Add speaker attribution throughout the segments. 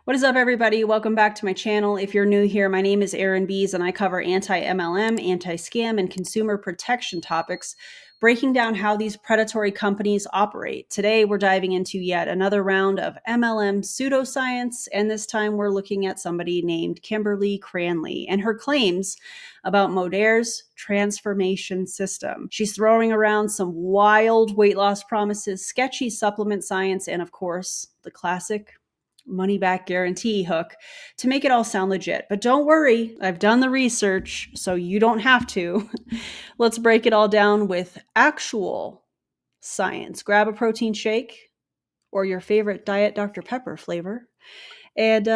Speaker 1: What is up, everybody? Welcome back to my channel. If you're new here, my name is Erin Bees, and I cover anti-MLM, anti-scam, and consumer protection topics, breaking down how these predatory companies operate. Today, we're diving into yet another round of MLM pseudoscience, and this time we're looking at somebody named Kimberly Cranley and her claims about Modere's Transformation System. She's throwing around some wild weight loss promises, sketchy supplement science, and of course, the classic money back guarantee hook to make it all sound legit. But don't worry, I've done the research, so you don't have to. Let's break it all down with actual science. Grab a protein shake or your favorite Diet Dr. Pepper flavor, and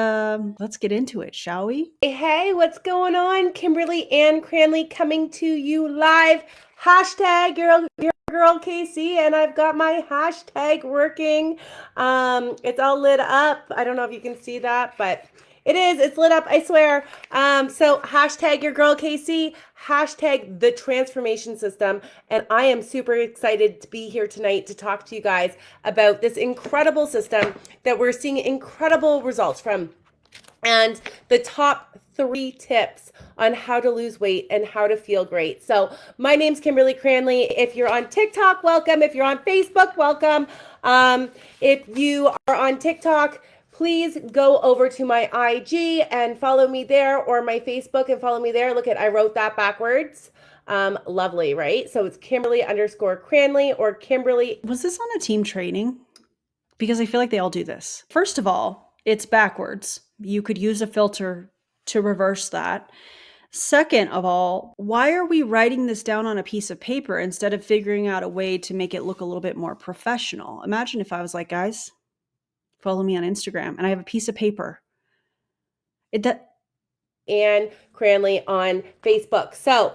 Speaker 1: let's get into it, shall we?
Speaker 2: Hey, what's going on? Kimberly Ann Cranley coming to you live. Hashtag your girl KC, and I've got my hashtag working. It's all lit up. I don't know if you can see that, but it's lit up, I swear. So hashtag your girl KC, hashtag the transformation system. And I am super excited to be here tonight to talk to you guys about this incredible system that we're seeing incredible results from. And the top 3 tips on how to lose weight and how to feel great. So my name's Kimberly Cranley. If you're on TikTok, welcome. If you're on Facebook, welcome. If you are on TikTok, please go over to my IG and follow me there, or my Facebook and follow me there. Look at, I wrote that backwards. Lovely, right? So it's Kimberly_Cranley or Kimberly.
Speaker 1: Was this on a team training? Because I feel like they all do this. First of all, it's backwards. You could use a filter to reverse that. Second of all, why are we writing this down on a piece of paper instead of figuring out a way to make it look a little bit more professional? Imagine if I was like, guys, follow me on Instagram, and I have a piece of paper.
Speaker 2: And Cranley on Facebook. So,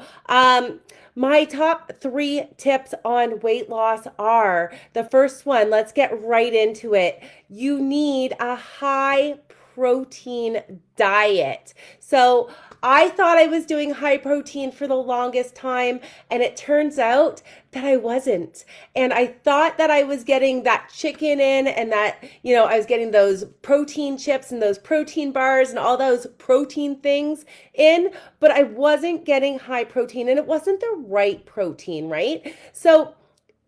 Speaker 2: my top 3 tips on weight loss are, the first one, let's get right into it. You need a high protein diet. So I thought I was doing high protein for the longest time, and it turns out that I wasn't. And I thought that I was getting that chicken in, and that, I was getting those protein chips and those protein bars and all those protein things in, but I wasn't getting high protein, and it wasn't the right protein, right? So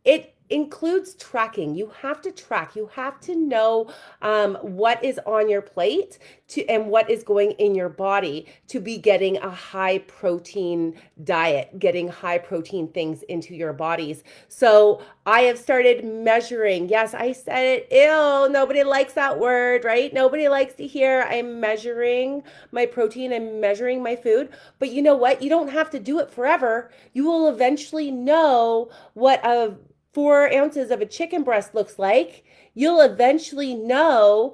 Speaker 2: it includes tracking. You have to track. You have to know what is on your plate and what is going in your body to be getting a high protein diet, getting high protein things into your bodies. So I have started measuring. Yes, I said it. Ew, nobody likes that word, right? Nobody likes to hear I'm measuring my protein and measuring my food. But you know what? You don't have to do it forever. You will eventually know what a 4 ounces of a chicken breast looks like. You'll eventually know,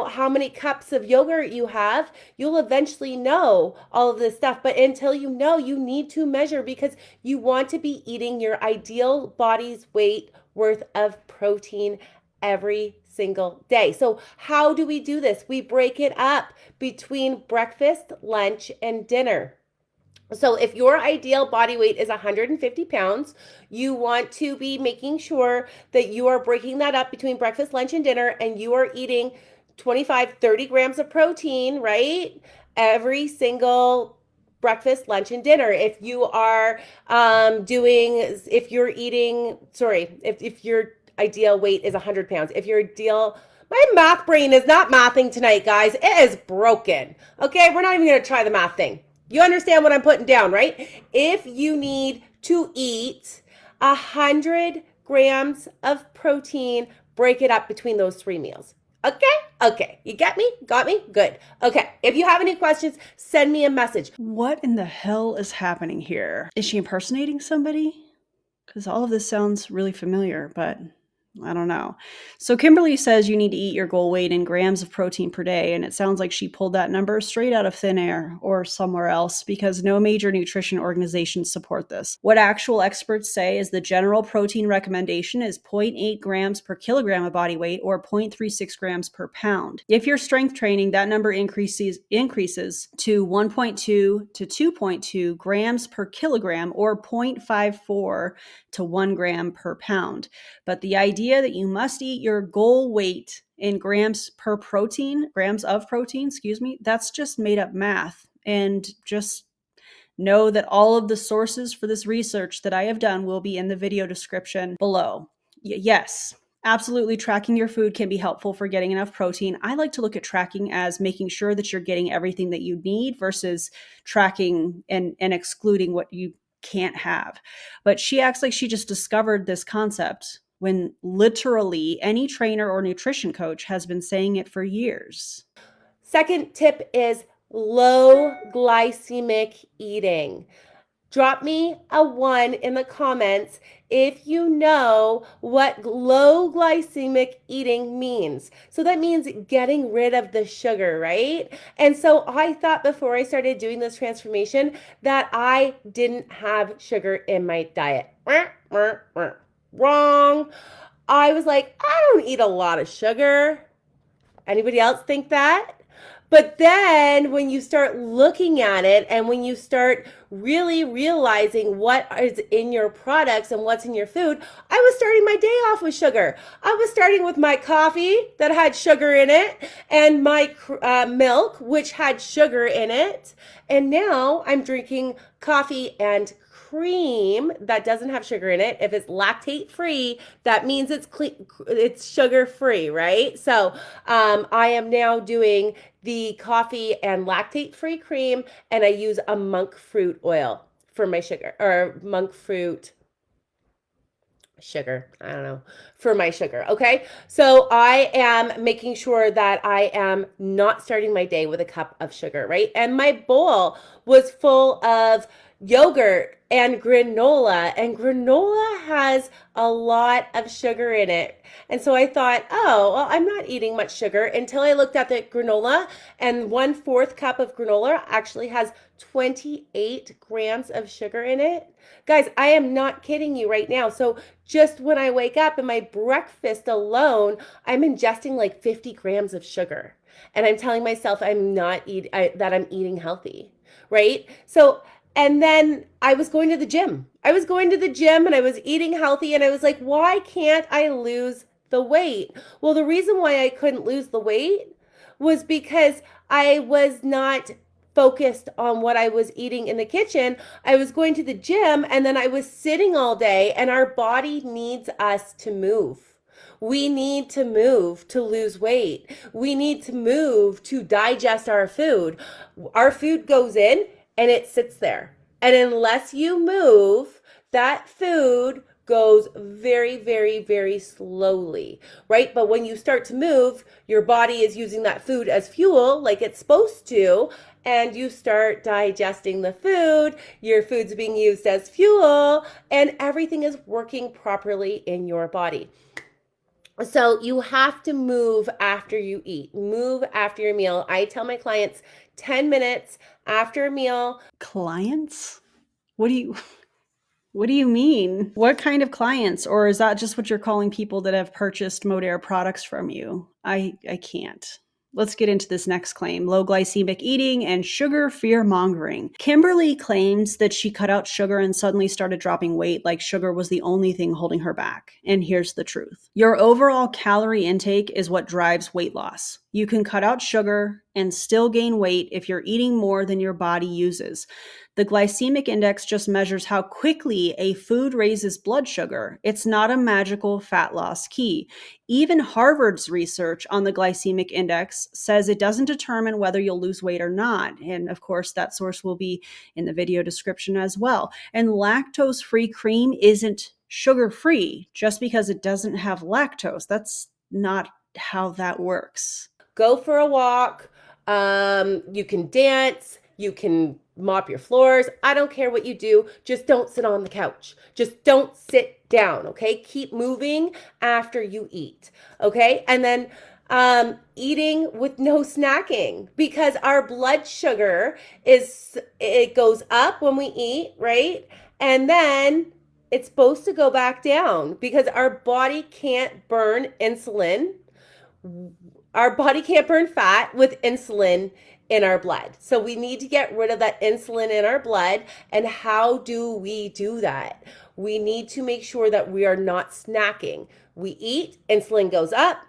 Speaker 2: how many cups of yogurt you have. You'll eventually know all of this stuff. But until you know, you need to measure, because you want to be eating your ideal body's weight worth of protein every single day. So how do we do this? We break it up between breakfast, lunch, and dinner. So if your ideal body weight is 150 pounds, you want to be making sure that you are breaking that up between breakfast, lunch, and dinner, and you are eating 25, 30 grams of protein, right? Every single breakfast, lunch, and dinner. If you are if your ideal weight is 100 pounds, if your ideal, my math brain is not mathing tonight, guys. It is broken. Okay, we're not even going to try the math thing. You understand what I'm putting down, right? If you need to eat 100 grams of protein, break it up between those 3 meals. Okay. You get me? Got me? Good. Okay. If you have any questions, send me a message.
Speaker 1: What in the hell is happening here? Is she impersonating somebody? Because all of this sounds really familiar, but I don't know. So Kimberly says you need to eat your goal weight in grams of protein per day, and it sounds like she pulled that number straight out of thin air or somewhere else, because no major nutrition organizations support this. What actual experts say is the general protein recommendation is 0.8 grams per kilogram of body weight, or 0.36 grams per pound. If you're strength training, that number increases to 1.2 to 2.2 grams per kilogram, or 0.54 to 1 gram per pound. But the idea that you must eat your goal weight in grams of protein, excuse me, that's just made up math. And just know that all of the sources for this research that I have done will be in the video description below. Yes, absolutely, tracking your food can be helpful for getting enough protein. I like to look at tracking as making sure that you're getting everything that you need versus tracking and excluding what you can't have. But she acts like she just discovered this concept when literally any trainer or nutrition coach has been saying it for years.
Speaker 2: Second tip is low glycemic eating. Drop me a 1 in the comments if you know what low glycemic eating means. So that means getting rid of the sugar, right? And so I thought before I started doing this transformation that I didn't have sugar in my diet. Wrong. I was like, I don't eat a lot of sugar. Anybody else think that? But then when you start looking at it and when you start really realizing what is in your products and what's in your food, I was starting my day off with sugar. I was starting with my coffee that had sugar in it and my milk, which had sugar in it. And now I'm drinking coffee and cream that doesn't have sugar in it. If it's lactate free, that means it's clean, it's sugar free, right? So I am now doing the coffee and lactate free cream, and I use a monk fruit oil for my sugar, or monk fruit sugar, I don't know, for my sugar. Okay, so I am making sure that I am not starting my day with a cup of sugar, right? And my bowl was full of yogurt and granola has a lot of sugar in it. And so I thought, oh, well, I'm not eating much sugar, until I looked at the granola, and 1/4 cup of granola actually has 28 grams of sugar in it. Guys, I am not kidding you right now. So just when I wake up, in my breakfast alone, I'm ingesting like 50 grams of sugar. And I'm telling myself that I'm eating healthy, right? So, and then I was going to the gym. I was going to the gym and I was eating healthy, and I was like, why can't I lose the weight? Well, the reason why I couldn't lose the weight was because I was not focused on what I was eating in the kitchen. I was going to the gym and then I was sitting all day, and our body needs us to move. We need to move to lose weight. We need to move to digest our food. Our food goes in and it sits there. And unless you move, that food goes very, very, very slowly, right? But when you start to move, your body is using that food as fuel like it's supposed to, and you start digesting the food, your food's being used as fuel, and everything is working properly in your body. So you have to move after you eat. Move after your meal. I tell my clients 10 minutes after a meal.
Speaker 1: Clients? What do you mean? What kind of clients? Or is that just what you're calling people that have purchased Modere products from you? I can't. Let's get into this next claim: low glycemic eating and sugar fear mongering. Kimberly claims that she cut out sugar and suddenly started dropping weight, like sugar was the only thing holding her back. And here's the truth: your overall calorie intake is what drives weight loss. You can cut out sugar and still gain weight if you're eating more than your body uses. The glycemic index just measures how quickly a food raises blood sugar. It's not a magical fat loss key. Even Harvard's research on the glycemic index says it doesn't determine whether you'll lose weight or not. And of course, that source will be in the video description as well. And lactose-free cream isn't sugar-free just because it doesn't have lactose. That's not how that works.
Speaker 2: Go for a walk. You can dance. You can mop your floors. I don't care what you do. Just don't sit on the couch. Just don't sit down, okay? Keep moving after you eat, okay? And then eating with no snacking, because our blood sugar it goes up when we eat, right? And then it's supposed to go back down because our body can't burn insulin. Our body can't burn fat with insulin in our blood. So we need to get rid of that insulin in our blood. And how do we do that? We need to make sure that we are not snacking. We eat, insulin goes up,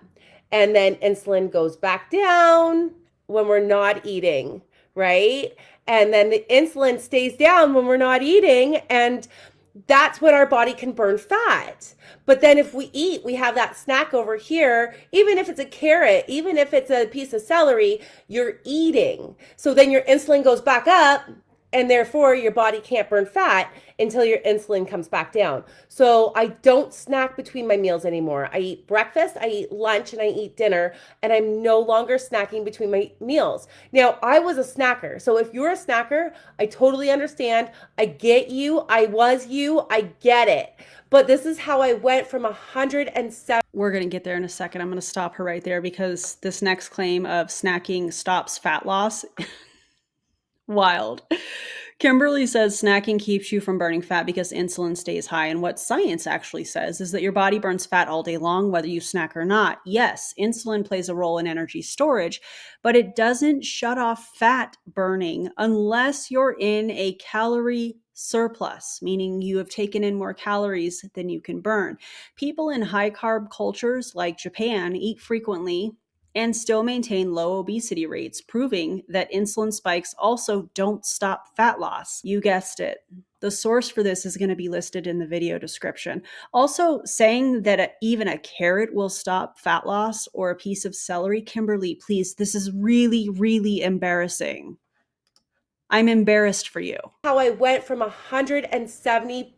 Speaker 2: and then insulin goes back down when we're not eating, right? And then the insulin stays down when we're not eating, and that's when our body can burn fat. But then if we eat, we have that snack over here, even if it's a carrot, even if it's a piece of celery, you're eating. So then your insulin goes back up, and therefore your body can't burn fat until your insulin comes back down. So I don't snack between my meals anymore. I eat breakfast, I eat lunch, and I eat dinner, and I'm no longer snacking between my meals. Now, I was a snacker. So if you're a snacker, I totally understand. I get you. I was you. I get it. But this is how I went from 107.
Speaker 1: We're going to get there in a second. I'm going to stop her right there because this next claim of snacking stops fat loss, wild. Kimberly says snacking keeps you from burning fat because insulin stays high. And what science actually says is that your body burns fat all day long, whether you snack or not. Yes, insulin plays a role in energy storage, but it doesn't shut off fat burning unless you're in a calorie surplus, meaning you have taken in more calories than you can burn. People in high carb cultures like Japan eat frequently and still maintain low obesity rates, proving that insulin spikes also don't stop fat loss. You guessed it. The source for this is going to be listed in the video description. Also, saying that even a carrot will stop fat loss or a piece of celery, Kimberly, please, this is really, really embarrassing. I'm embarrassed for you.
Speaker 2: How I went from 170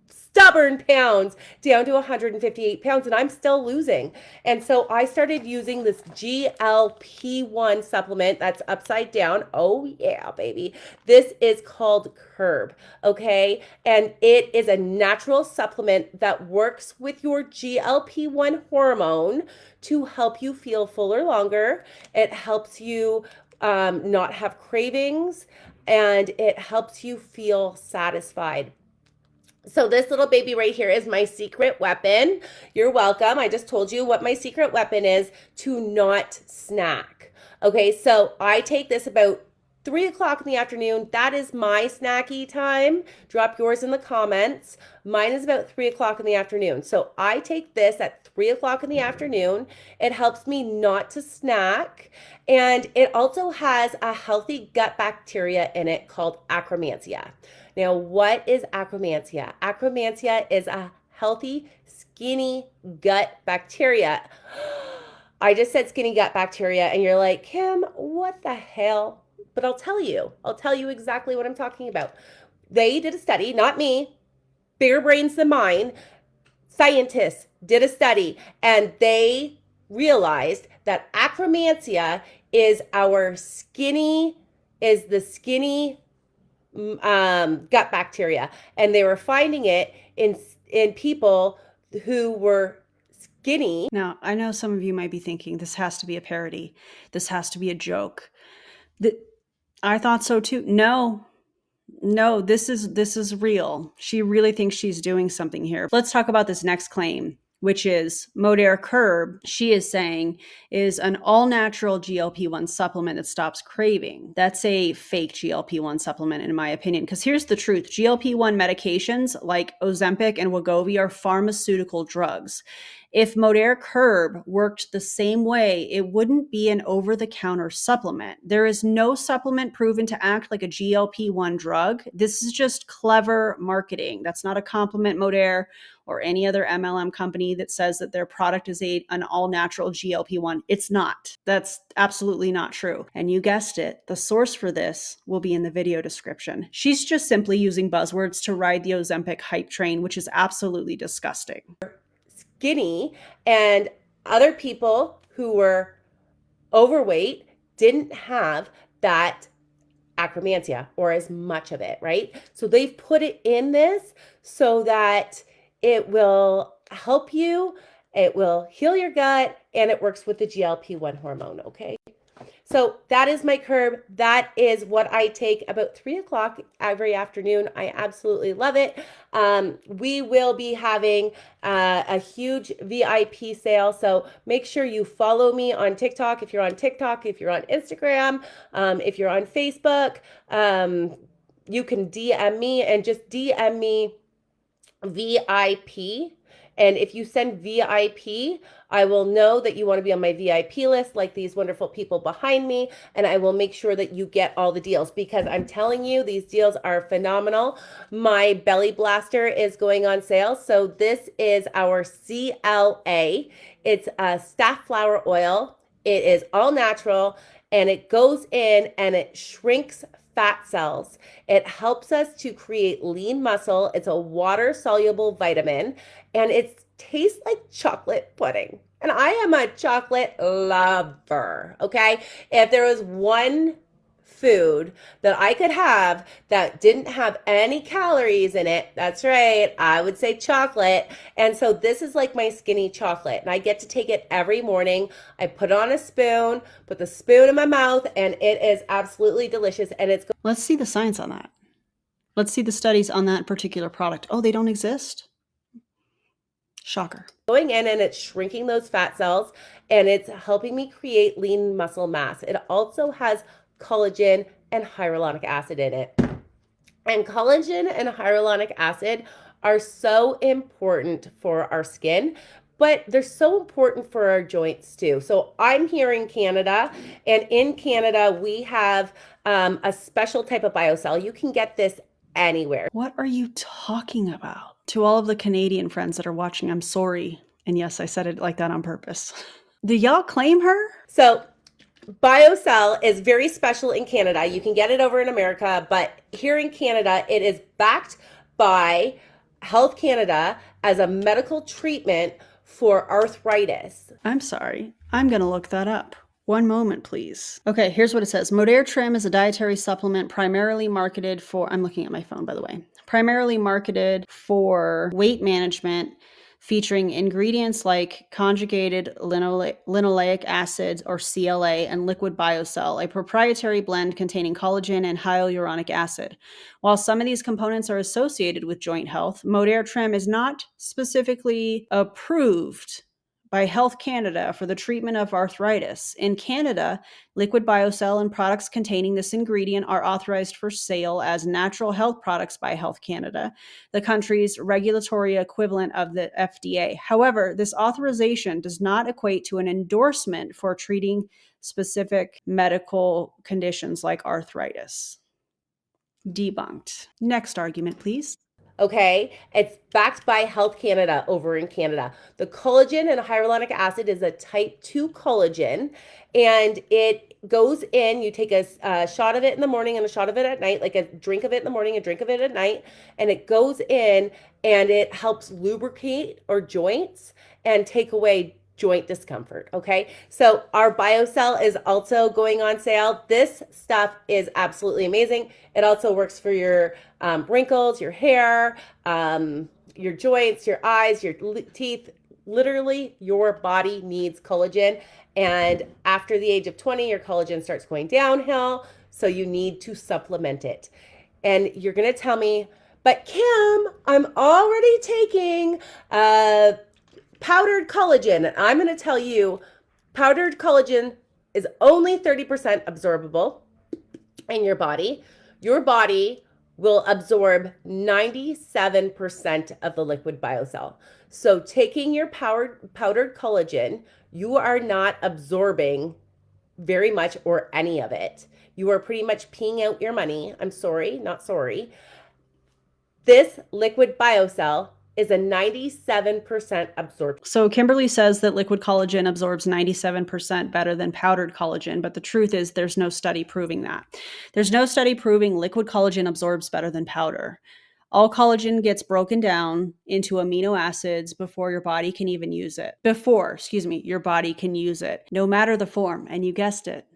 Speaker 2: stubborn pounds down to 158 pounds, and I'm still losing. And so I started using this GLP-1 supplement that's upside down. Oh yeah, baby. This is called Curb, okay? And it is a natural supplement that works with your GLP-1 hormone to help you feel fuller longer. It helps you not have cravings, and it helps you feel satisfied. So this little baby right here is my secret weapon. You're welcome. I just told you what my secret weapon is to not snack. Okay, so I take this about 3 o'clock in the afternoon. That is my snacky time. Drop yours in the comments. Mine is about 3 o'clock in the afternoon. So I take this at 3 o'clock in the afternoon. It helps me not to snack. And it also has a healthy gut bacteria in it called Akkermansia. Now, what is Akkermansia? Akkermansia is a healthy, skinny gut bacteria. I just said skinny gut bacteria, and you're like, Kim, what the hell? But I'll tell you exactly what I'm talking about. They did a study, not me, bigger brains than mine. Scientists did a study, and they realized that Akkermansia is the skinny gut bacteria, and they were finding it in people who were skinny.
Speaker 1: Now, I know some of you might be thinking this has to be a parody. This has to be a joke. I thought so too. No, this is real. She really thinks she's doing something here. Let's talk about this next claim, which is Modere Curb, she is saying, is an all-natural GLP-1 supplement that stops craving. That's a fake GLP-1 supplement, in my opinion, because here's the truth. GLP-1 medications like Ozempic and Wegovy are pharmaceutical drugs. If Modere Curb worked the same way, it wouldn't be an over-the-counter supplement. There is no supplement proven to act like a GLP-1 drug. This is just clever marketing. That's not a compliment, Modere, or any other MLM company that says that their product is an all-natural GLP-1. It's not. That's absolutely not true. And you guessed it, the source for this will be in the video description. She's just simply using buzzwords to ride the Ozempic hype train, which is absolutely disgusting.
Speaker 2: Skinny, and other people who were overweight didn't have that Akkermansia or as much of it, right? So they've put it in this so that it will help you, it will heal your gut, and it works with the GLP-1 hormone, okay? So that is my Curb. That is what I take about 3 o'clock every afternoon. I absolutely love it. We will be having a huge VIP sale. So make sure you follow me on TikTok. If you're on TikTok, if you're on Instagram, if you're on Facebook, you can DM me and just DM me VIP And if you send VIP, I will know that you want to be on my VIP list, like these wonderful people behind me, and I will make sure that you get all the deals, because I'm telling you, these deals are phenomenal. My Belly Blaster is going on sale. So this is our CLA. It's a staff flower oil. It is all natural, and it goes in and it shrinks fat cells. It helps us to create lean muscle. It's a water-soluble vitamin, and it tastes like chocolate pudding. And I am a chocolate lover, okay? If there was one food that I could have that didn't have any calories in it, that's right, I would say chocolate. And so this is like my skinny chocolate, and I get to take it every morning. I put it on a spoon, put the spoon in my mouth, and it is absolutely delicious. And it's
Speaker 1: Let's see the science on that. Let's see the studies on that particular product. Oh, they don't exist? Shocker.
Speaker 2: going in and it's shrinking those fat cells, and it's helping me create lean muscle mass. It also has collagen and hyaluronic acid in it. And collagen and hyaluronic acid are so important for our skin, but they're so important for our joints too. So I'm here in Canada, and in Canada, we have a special type of biocell. You can get this anywhere.
Speaker 1: What are you talking about? To all of the Canadian friends that are watching, I'm sorry. And yes, I said it like that on purpose. Do y'all claim her?
Speaker 2: So BioCell is very special in Canada. You can get it over in America, but here in Canada, it is backed by Health Canada as a medical treatment for arthritis.
Speaker 1: I'm sorry. I'm going to look that up. One moment, please. Okay, here's what it says. Modere Trim is a dietary supplement primarily marketed for, I'm looking at my phone, by the way, primarily marketed for weight management, featuring ingredients like conjugated linoleic acids, or CLA, and liquid biocell, a proprietary blend containing collagen and hyaluronic acid. While some of these components are associated with joint health, Modere Trim is not specifically approved by Health Canada for the treatment of arthritis. In Canada, liquid biocell and products containing this ingredient are authorized for sale as natural health products by Health Canada, the country's regulatory equivalent of the FDA. However, this authorization does not equate to an endorsement for treating specific medical conditions like arthritis. Debunked. Next argument, please.
Speaker 2: Okay, it's backed by Health Canada over in Canada. The collagen and hyaluronic acid is a type 2 collagen, and it goes in. You take a shot of it in the morning and a shot of it at night, like a drink of it in the morning, a drink of it at night, and it goes in and it helps lubricate our joints and take away joint discomfort. Okay, so our BioCell is also going on sale. This stuff is absolutely amazing. It also works for your wrinkles, your hair, your joints, your eyes, your teeth. Literally, your body needs collagen, and after the age of 20, your collagen starts going downhill, so you need to supplement it. And you're gonna tell me, but Kim, I'm already taking powdered collagen. And I'm going to tell you, powdered collagen is only 30% absorbable in your body. Your body will absorb 97% of the liquid biocell. So taking your powdered collagen, you are not absorbing very much or any of it. You are pretty much peeing out your money. I'm sorry, not sorry. This liquid biocell is a 97% absorption.
Speaker 1: So Kimberly says that liquid collagen absorbs 97% better than powdered collagen, but the truth is there's no study proving that. There's no study proving liquid collagen absorbs better than powder. All collagen gets broken down into amino acids before your body can even use it. Your body can use it, no matter the form, and you guessed it.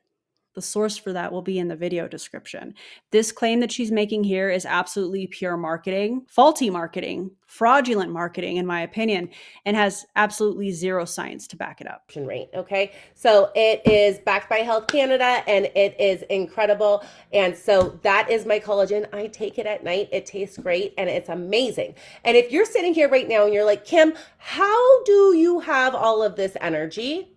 Speaker 1: The source for that will be in the video description. This claim that she's making here is absolutely pure marketing, faulty marketing, fraudulent marketing, in my opinion, and has absolutely zero science to back it up.
Speaker 2: Rate, okay? So it is backed by Health Canada, and it is incredible. And so that is my collagen. I take it at night. It tastes great, and it's amazing. And if you're sitting here right now and you're like, Kim, how do you have all of this energy?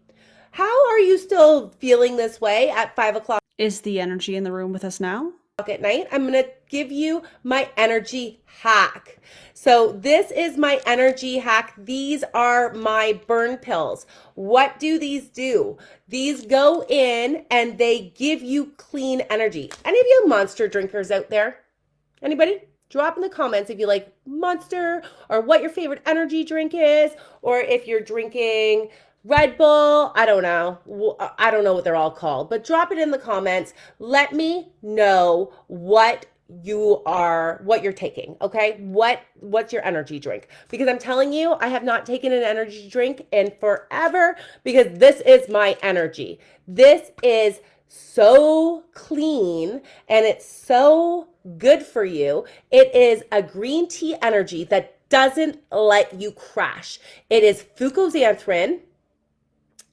Speaker 2: How are you still feeling this way at 5 o'clock?
Speaker 1: Is the energy in the room with us now?
Speaker 2: at night, I'm going to give you my energy hack. So this is my energy hack. These are my burn pills. What do these do? These go in and they give you clean energy. Any of you Monster drinkers out there? Anybody? Drop in the comments if you like Monster or what your favorite energy drink is, or if you're drinking Red Bull. I don't know. I don't know what they're all called, but drop it in the comments. Let me know what you're taking. Okay. What's your energy drink? Because I'm telling you, I have not taken an energy drink in forever because this is my energy. This is so clean and it's so good for you. It is a green tea energy that doesn't let you crash. It is fucoxanthin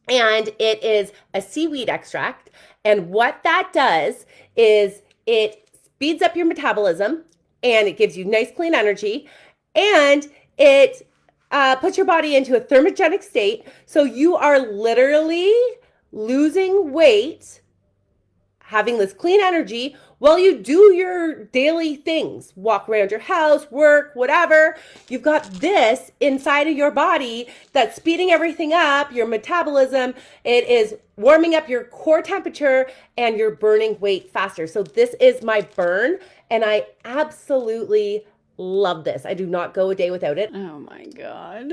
Speaker 2: and it is a seaweed extract. And what that does is it speeds up your metabolism and it gives you nice clean energy and it puts your body into a thermogenic state. So you are literally losing weight, having this clean energy while you do your daily things, walk around your house, work, whatever. You've got this inside of your body that's speeding everything up, your metabolism. It is warming up your core temperature and you're burning weight faster. So this is my burn and I absolutely love this. I do not go a day without it.
Speaker 1: Oh my God.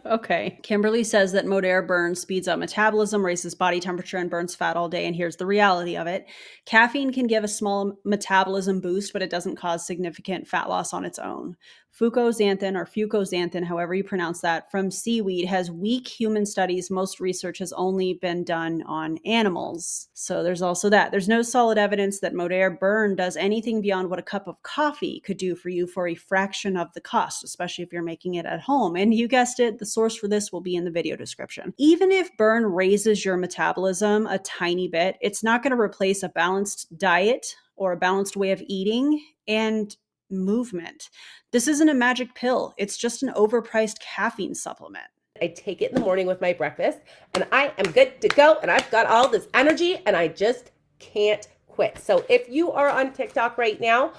Speaker 1: Okay. Kimberly says that Modere Burn speeds up metabolism, raises body temperature, and burns fat all day. And here's the reality of it. Caffeine can give a small metabolism boost, but it doesn't cause significant fat loss on its own. Fucoxanthin, however you pronounce that, from seaweed has weak human studies. Most research has only been done on animals. So there's also that. There's no solid evidence that Modere Burn does anything beyond what a cup of coffee could do for you for a fraction of the cost, especially if you're making it at home. And you guessed it, the source for this will be in the video description. Even if Burn raises your metabolism a tiny bit, it's not going to replace a balanced diet or a balanced way of eating and movement. This isn't a magic pill. It's just an overpriced caffeine supplement.
Speaker 2: I take it in the morning with my breakfast and I am good to go and I've got all this energy and I just can't quit. So if you are on TikTok right now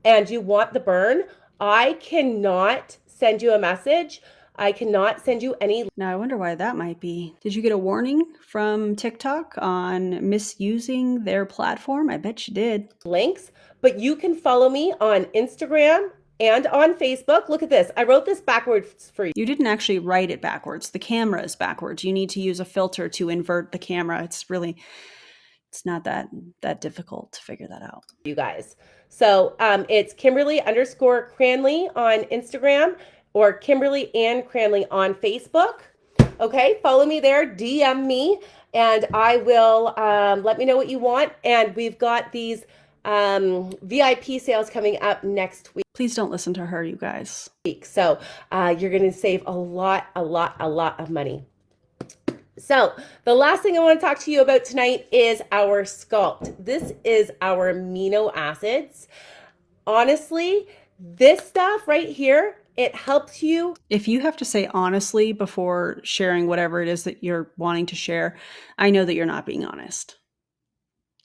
Speaker 2: and you want the burn, I cannot send you a message. I cannot send you any.
Speaker 1: Now, I wonder why that might be. Did you get a warning from TikTok on misusing their platform? I bet you did.
Speaker 2: Links, but you can follow me on Instagram and on Facebook. Look at this. I wrote this backwards for you.
Speaker 1: You didn't actually write it backwards. The camera is backwards. You need to use a filter to invert the camera. It's not that difficult to figure that out.
Speaker 2: You guys. So it's Kimberly_Cranley on Instagram or Kimberly Ann Cranley on Facebook. Okay, follow me there, DM me, and I will let me know what you want. And we've got these VIP sales coming up next week.
Speaker 1: Please don't listen to her, you guys.
Speaker 2: So you're going to save a lot of money. So the last thing I want to talk to you about tonight is our Sculpt. This is our amino acids. Honestly, this stuff right here, it helps you.
Speaker 1: If you have to say honestly before sharing whatever it is that you're wanting to share, I know that you're not being honest.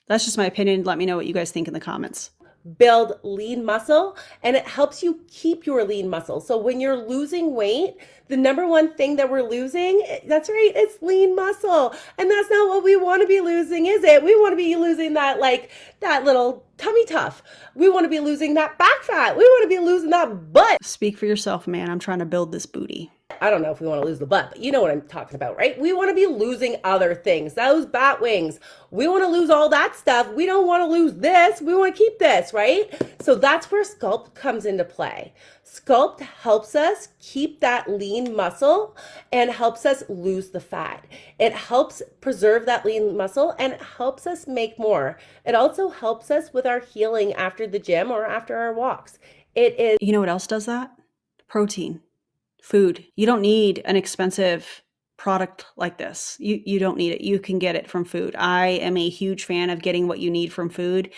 Speaker 1: That's just my opinion. Let me know what you guys think in the comments.
Speaker 2: Build lean muscle and it helps you keep your lean muscle. So when you're losing weight, the number one thing that we're losing, that's right, it's lean muscle. And that's not what we want to be losing, is it? We want to be losing that little tummy tuff. We want to be losing that back fat. We want to be losing that butt.
Speaker 1: Speak for yourself, man. I'm trying to build this booty.
Speaker 2: I don't know if we want to lose the butt, but you know what I'm talking about, right? We want to be losing other things, those bat wings. We want to lose all that stuff. We don't want to lose this. We want to keep this, right? So that's where Sculpt comes into play. Sculpt helps us keep that lean muscle and helps us lose the fat. It helps preserve that lean muscle and it helps us make more. It also helps us with our healing after the gym or after our walks. It is.
Speaker 1: You know what else does that? Protein. Food. You don't need an expensive product like this. You don't need it. You can get it from food. I am a huge fan of getting what you need from food,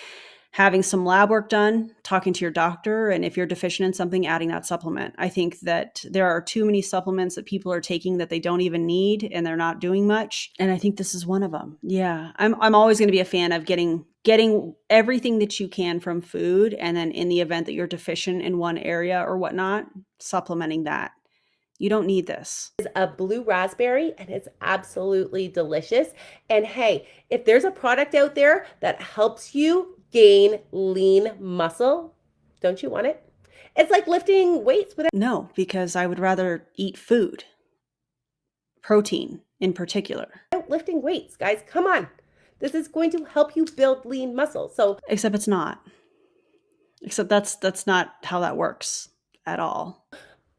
Speaker 1: having some lab work done, talking to your doctor, and if you're deficient in something, adding that supplement. I think that there are too many supplements that people are taking that they don't even need and they're not doing much. And I think this is one of them. Yeah. I'm always going to be a fan of getting getting everything that you can from food, and then in the event that you're deficient in one area or whatnot, supplementing that. You don't need this.
Speaker 2: It's a blue raspberry and it's absolutely delicious. And hey, if there's a product out there that helps you gain lean muscle, don't you want it? It's like lifting weights without.
Speaker 1: No, because I would rather eat food, protein in particular.
Speaker 2: Lifting weights, guys. Come on. This is going to help you build lean muscle. So,
Speaker 1: except it's not. Except that's not how that works at all.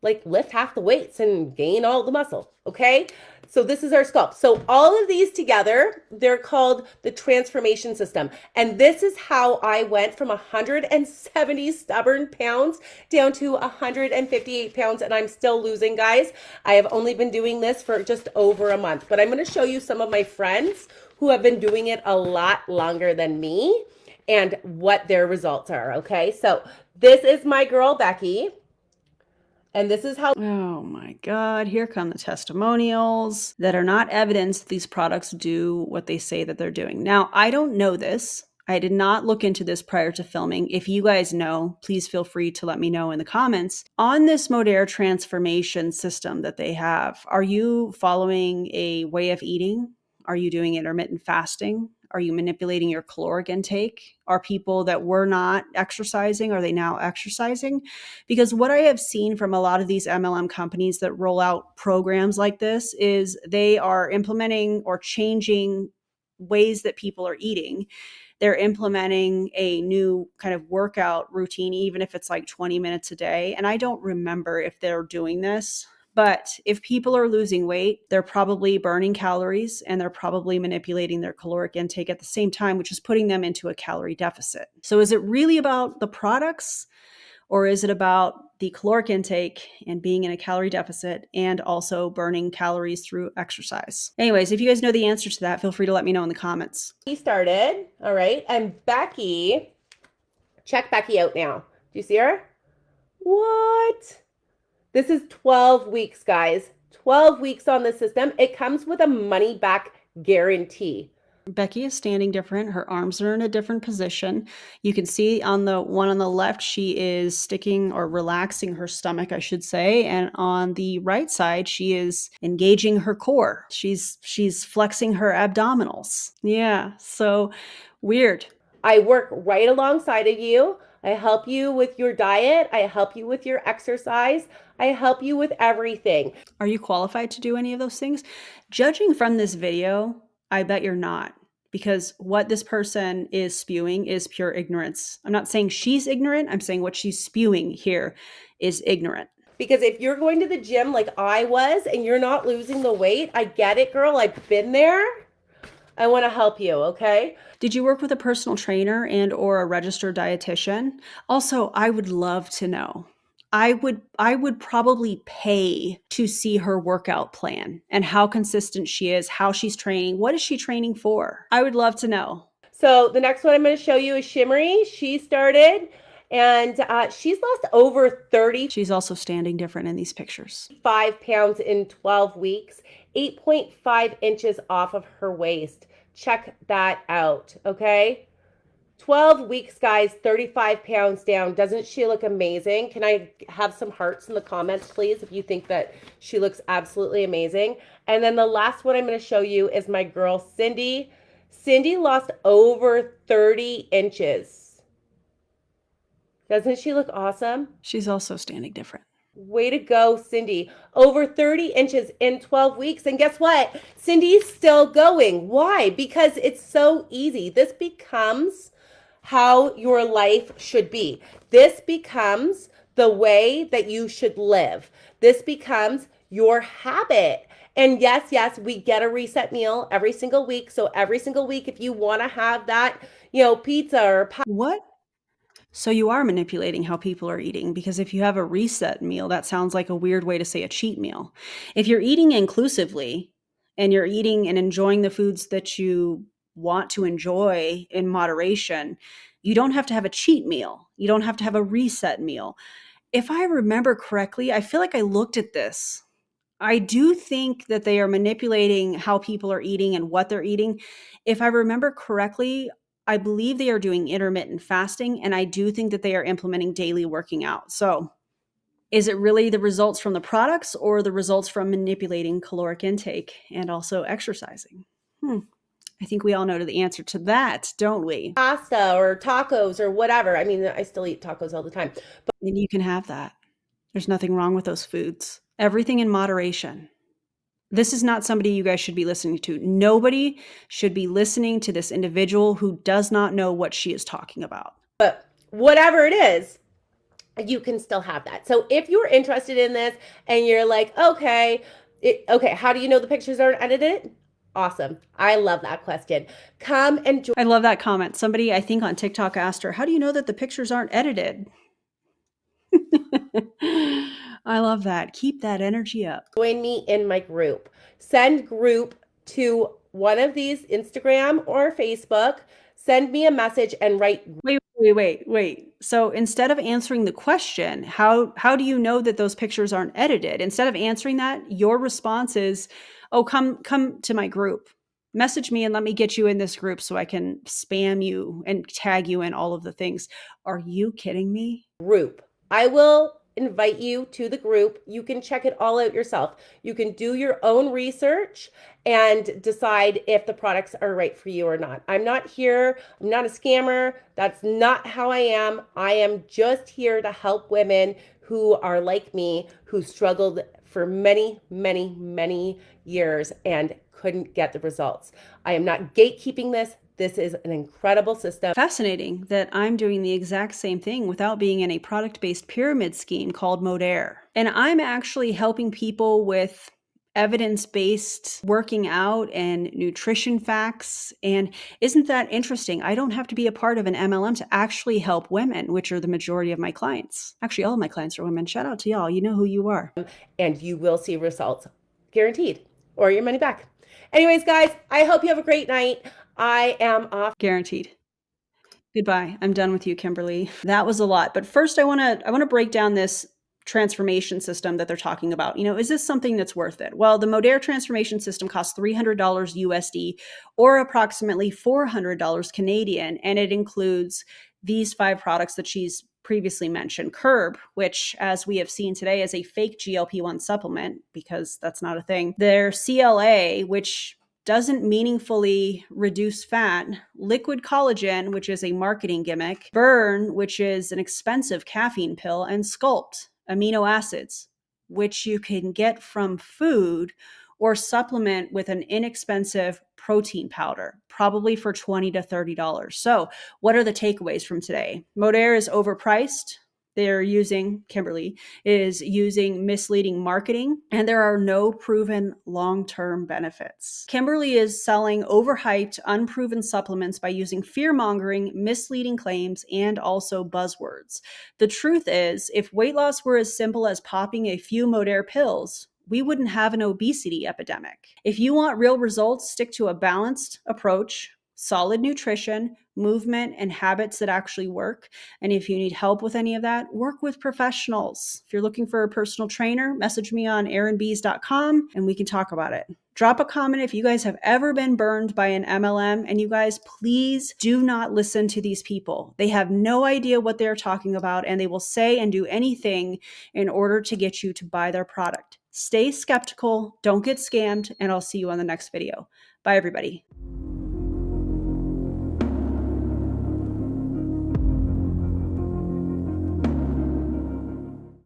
Speaker 2: Like lift half the weights and gain all the muscle, okay? So this is our Sculpt. So all of these together, they're called the transformation system. And this is how I went from 170 stubborn pounds down to 158 pounds, and I'm still losing, guys. I have only been doing this for just over a month, but I'm gonna show you some of my friends who have been doing it a lot longer than me and what their results are, okay? So this is my girl, Becky. And this is how.
Speaker 1: Oh my God, here come the testimonials that are not evidence that these products do what they say that they're doing. Now, I don't know this. I did not look into this prior to filming. If you guys know, please feel free to let me know in the comments. On this Modere Transformation System that they have, are you following a way of eating? Are you doing intermittent fasting? Are you manipulating your caloric intake? Are people that were not exercising, are they now exercising? Because what I have seen from a lot of these MLM companies that roll out programs like this is they are implementing or changing ways that people are eating. They're implementing a new kind of workout routine, even if it's like 20 minutes a day. And I don't remember if they're doing this. But if people are losing weight, they're probably burning calories and they're probably manipulating their caloric intake at the same time, which is putting them into a calorie deficit. So is it really about the products, or is it about the caloric intake and being in a calorie deficit and also burning calories through exercise? Anyways, if you guys know the answer to that, feel free to let me know in the comments.
Speaker 2: He started, all right, and Becky, check Becky out now. Do you see her? What? This is 12 weeks, guys. 12 weeks on the system. It comes with a money back guarantee.
Speaker 1: Becky is standing different. Her arms are in a different position. You can see on the one on the left, she is sticking or relaxing her stomach, I should say. And on the right side, she is engaging her core. She's flexing her abdominals. Yeah, so weird.
Speaker 2: I work right alongside of you. I help you with your diet. I help you with your exercise. I help you with everything.
Speaker 1: Are you qualified to do any of those things? Judging from this video, I bet you're not, because what this person is spewing is pure ignorance. I'm not saying she's ignorant. I'm saying what she's spewing here is ignorant.
Speaker 2: Because if you're going to the gym like I was and you're not losing the weight, I get it, girl. I've been there. I want to help you, okay?
Speaker 1: Did you work with a personal trainer and or a registered dietitian? Also, I would love to know. I would probably pay to see her workout plan and how consistent she is, how she's training, what is she training for? I would love to know.
Speaker 2: So the next one I'm going to show you is Shimmery. She started and she's lost over 30.
Speaker 1: She's also standing different in these pictures.
Speaker 2: 5 pounds in 12 weeks, 8.5 inches off of her waist. Check that out, okay? 12 weeks, guys, 35 pounds down. Doesn't she look amazing? Can I have some hearts in the comments, please, if you think that she looks absolutely amazing? And then the last one I'm going to show you is my girl, Cindy. Cindy lost over 30 inches. Doesn't she look awesome?
Speaker 1: She's also standing different.
Speaker 2: Way to go, Cindy. Over 30 inches in 12 weeks. And guess what? Cindy's still going. Why? Because it's so easy. This becomes how your life should be. This becomes the way that you should live. This becomes your habit. And yes, we get a reset meal every single week. So every single week, if you want to have that, pizza or pie.
Speaker 1: What? So you are manipulating how people are eating, because if you have a reset meal, that sounds like a weird way to say a cheat meal. If you're eating inclusively and you're eating and enjoying the foods that you want to enjoy in moderation, you don't have to have a cheat meal. You don't have to have a reset meal. If I remember correctly, I feel like I looked at this. I do think that they are manipulating how people are eating and what they're eating. If I remember correctly, I believe they are doing intermittent fasting, and I do think that they are implementing daily working out. So is it really the results from the products or the results from manipulating caloric intake and also exercising? I think we all know the answer to that, don't we?
Speaker 2: Pasta or tacos or whatever. I mean, I still eat tacos all the time. But
Speaker 1: And you can have that. There's nothing wrong with those foods. Everything in moderation. This is not somebody you guys should be listening to. Nobody should be listening to this individual who does not know what she is talking about.
Speaker 2: whatever it is, you can still have that. So if you're interested in this and you're like, okay, how do you know the pictures aren't edited? Awesome. I love that question. Come and join.
Speaker 1: I love that comment. Somebody, I think on TikTok, asked her, how do you know that the pictures aren't edited? I love that. Keep that energy up.
Speaker 2: Join me in my group. Send group to one of these, Instagram or Facebook. Send me a message and write.
Speaker 1: Wait. So instead of answering the question, how do you know that those pictures aren't edited? Instead of answering that, your response is, oh, come to my group. Message me and let me get you in this group so I can spam you and tag you in all of the things. Are you kidding me?
Speaker 2: Group. I will invite you to the group. You can check it all out yourself. You can do your own research and decide if the products are right for you or not. I'm not here. I'm not a scammer. That's not how I am. I am just here to help women who are like me, who struggled for many, many, many years and couldn't get the results. I am not gatekeeping this. This is an incredible system.
Speaker 1: Fascinating that I'm doing the exact same thing without being in a product-based pyramid scheme called Modere. And I'm actually helping people with evidence-based working out and nutrition facts. And isn't that interesting? I don't have to be a part of an MLM to actually help women, which are the majority of my clients. Actually, all of my clients are women. Shout out to y'all. You know who you are.
Speaker 2: And you will see results, guaranteed, or your money back. Anyways, guys, I hope you have a great night. I am off.
Speaker 1: Guaranteed. Goodbye. I'm done with you, Kimberly. That was a lot. But first I want to break down this transformation system that they're talking about. You know, is this something that's worth it? Well, the Modere Transformation System costs $300 USD or approximately $400 Canadian, and it includes these 5 products that she's previously mentioned. Curb, which as we have seen today is a fake GLP-1 supplement because that's not a thing. Their CLA, which doesn't meaningfully reduce fat, Liquid Collagen, which is a marketing gimmick, Burn, which is an expensive caffeine pill, and Sculpt, amino acids, which you can get from food or supplement with an inexpensive protein powder, probably for $20 to $30. So what are the takeaways from today? Modere is overpriced. Kimberly is using misleading marketing, and there are no proven long-term benefits. Kimberly is selling overhyped, unproven supplements by using fear-mongering, misleading claims, and also buzzwords. The truth is, if weight loss were as simple as popping a few Modere pills, we wouldn't have an obesity epidemic. If you want real results, stick to a balanced approach, solid nutrition, movement, and habits that actually work. And if you need help with any of that, work with professionals. If you're looking for a personal trainer, message me on erinbees.com and we can talk about it. Drop a comment if you guys have ever been burned by an MLM, and you guys, please do not listen to these people. They have no idea what they're talking about, and they will say and do anything in order to get you to buy their product. Stay skeptical, don't get scammed, and I'll see you on the next video. Bye, everybody.